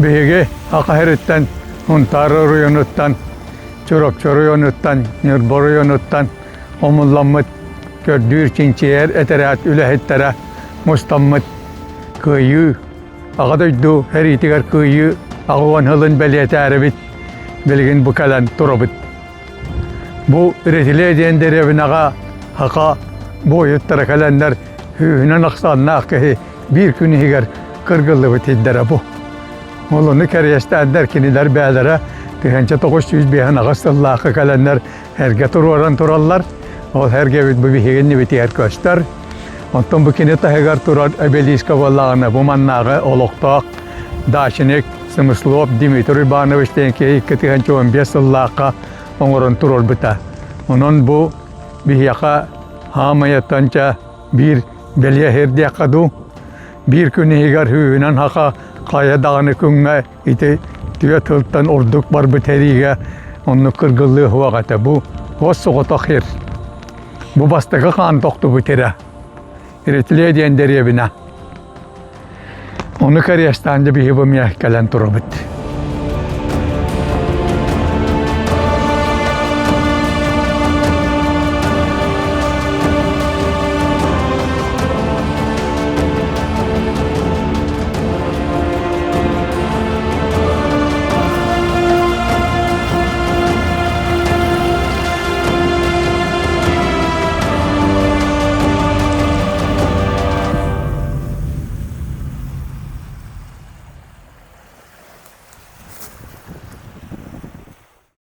Bege akaheretten, huntarı ruyonuttan, çorapçı ruyonuttan, nürbor ruyonuttan, omullanmıt, gördüğür çinçiyer eterat ülehettere, mustammıt, kıyı, ağadaydu her itigar kıyı, ağuvan hılın beliyete erebit, bilgin bu kalan turabit. Bu üretile ediyen derevinağa, haka, bu yuttara kalanlar, hühünen aksanna kehi, bir günü higar kırgıllı bitiddere bu. Molunu keriyestan derkiniler beylere, tühence 900 bihan ağastallahı kalanlar, herge turuaran turallar, o herge bit bu bihiginni bitiyer köster. Ondan bu kine tahigar turar ebeliska vallağına bu mannağı oluqtaq, daşinek, Smyslov Dmitri Ivanovich ki ikkitihançı 15 yıllaqqa onuran turur bita. Onun bu bihiyaka hamayatanca bir belye herdiyakadu, bir günü higar hüyünen haka kaya dağını künge iti tüye tılttan orduk bar biteriga onu kırgıllığı huagata bu hosu takir. Bu bastığı kan toktu bitira. İretiliye diyen deriye bina. Onu kariyastanca bir hibim yahkalen turabit.